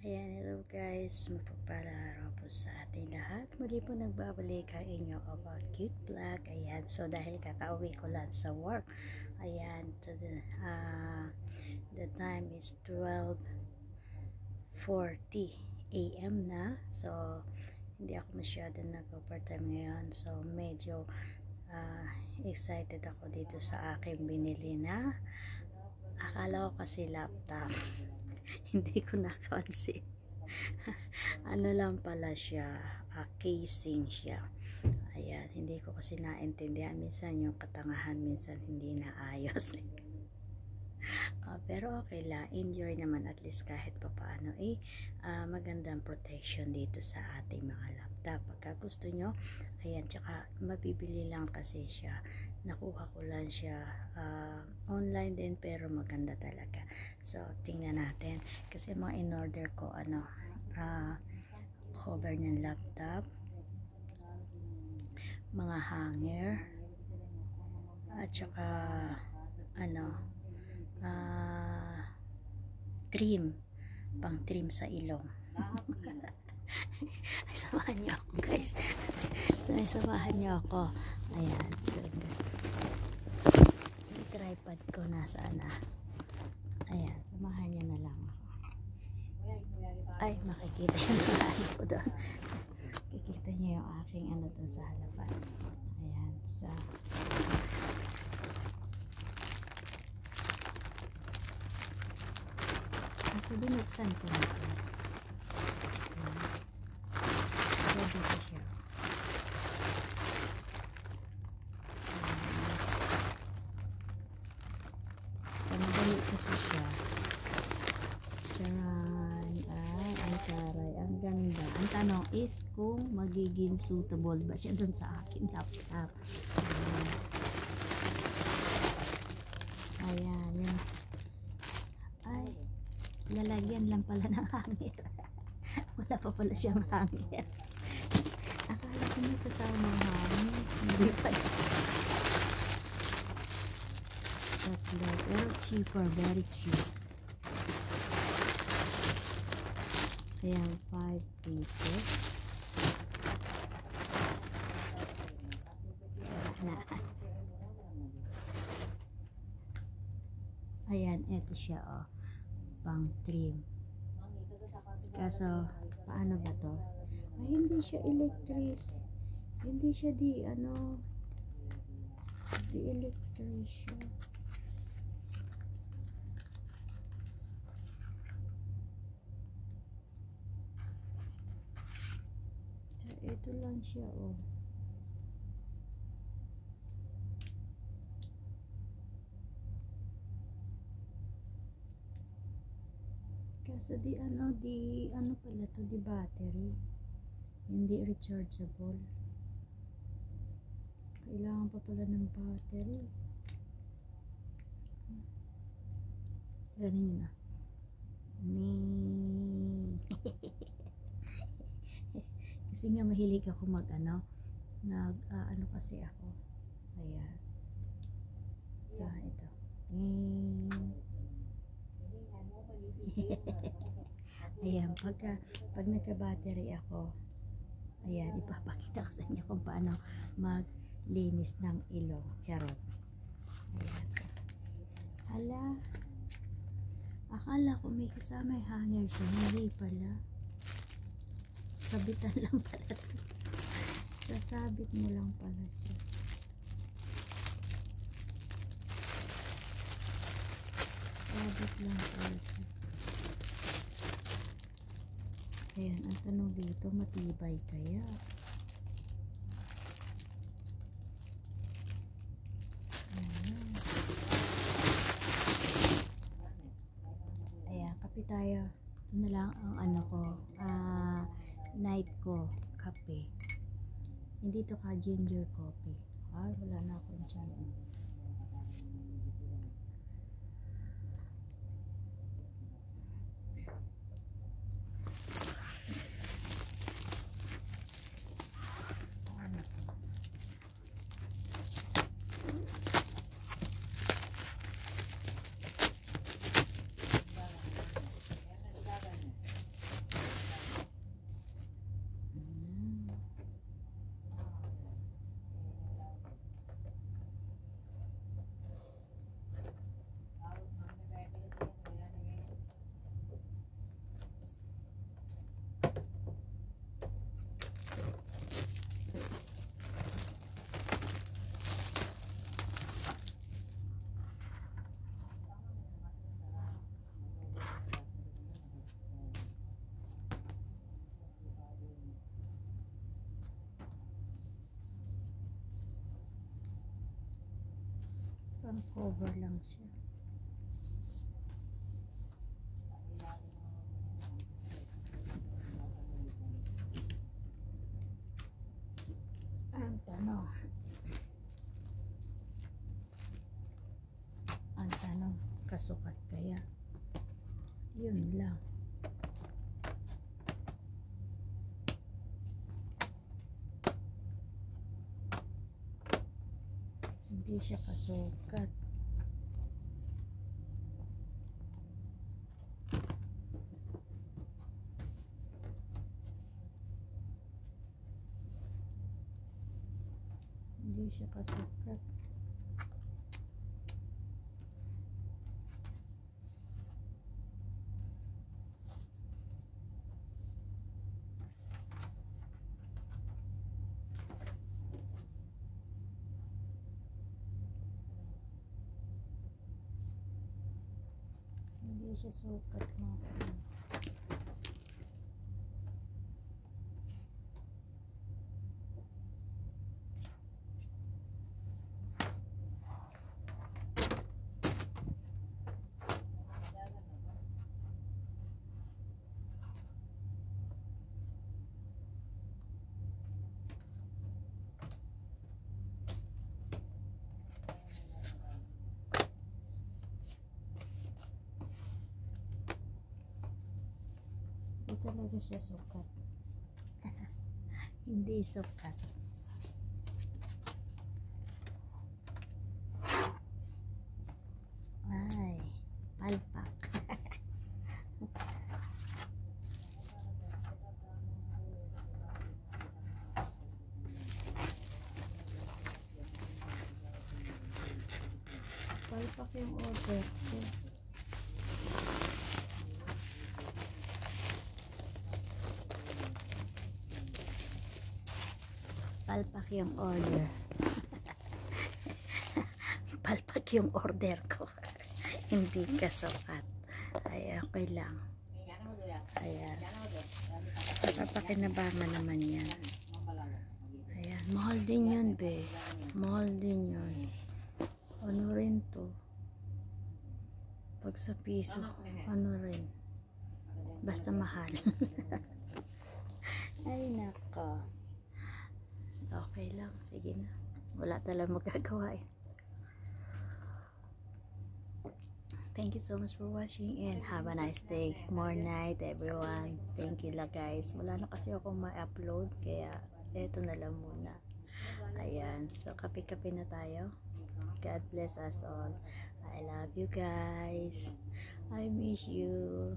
Ayan, hello guys, mapagpalang araw po sa ating lahat. Muli po nagbabalik ang inyo about cute vlog. Ayan, so dahil kakauwi ko lang sa work, ayan, the time is 12:40 AM na. So hindi ako masyado nag-overtime ngayon, so medyo excited ako dito sa aking binili na akala ko kasi laptop. Hindi ko napansin. Ano lang pala siya, casing siya. Ayan, hindi ko kasi naintindihan. Minsan yung katangahan, minsan hindi naayos. Pero okay lang, enjoy naman at least kahit pa paano. Magandang protection dito sa ating mga laptop. Pagka gusto nyo, ayan, tsaka mabibili lang kasi siya. Nakuha ko lang siya online din, pero maganda talaga. So tingnan natin kasi mga in order ko cover ng laptop, mga hanger, at saka trim, pang trim sa ilong. Samahan niyo ako guys. Samahan niyo ako. Ayan, so yung tripod ko nasaan na. Ayan, samahan niyo na lang ako. Ay, makikita yung ano ko doon. Kikita niyo yung aking ano doon sa halapan. Ayan, sa ako binuksan ko na ito. Ready ko siya. Panagali kasi siya. Tiyan. Ay, ang taray. Ang ganda. Ang tanong is kung magiging suitable ba siya dun sa akin laptop. Ayan. Yan. Ay, lalagyan lang pala ng hangin. Wala pa pala siyang hangin. Akala ko may kasama hangin. Hindi pa. Pero cheaper, very cheap. Ayan, 5 pieces. Ayan, eto siya pang trim. Kaso, paano ba to? Ay, hindi siya electric. Hindi siya di electric siya. Ito lang siya, Kaso di pala to, di battery. Hindi rechargeable. Kailangan pa pala ng battery. Ganun na. Kasi nga mahilig ako kasi ako. Ayan. So, ito. Ayan, pag nagka-battery ako, ayan, ipapakita ko sa inyo kung paano maglinis ng ilong. Charot. Ayan. So, akala ko may kasama yung hanger siya. Hindi pala. Sabitan lang pala ito. Sasabit mo lang pala siya. Sabit lang pala siya. Ayan, ang tanong dito, matibay kaya? Ayan, kape tayo. Ito na lang ang night ko, kape. Hindi to ka ginger coffee. Ay, wala na akong tiyan. Pang cover lang siya. Ang tanong, kasukat kaya? Yun lang. Hindi siya kasukat. Hindi siya kasukat. Hindi siya sukat mga kapatid. Hindi talaga siya sukat. Hindi sukat. Ay, palpak. Palpak yung order ko. Palpak yung order. Palpak yung order ko. Hindi kasukat. Ay, okay lang. Ayan. Papakinabangan naman yan. Ayan. Mahal din yun, be. Mahal din yun. Ano rin to? Pag sa piso, ano rin. Basta mahal. Ay, nako. Okay lang. Sige na. Wala talagang magagawa eh. Thank you so much for watching and have a nice day. More night everyone. Thank you lang guys. Wala na kasi ako ma-upload kaya eto na lang muna. Ayan. So kape-kape na tayo. God bless us all. I love you guys. I miss you.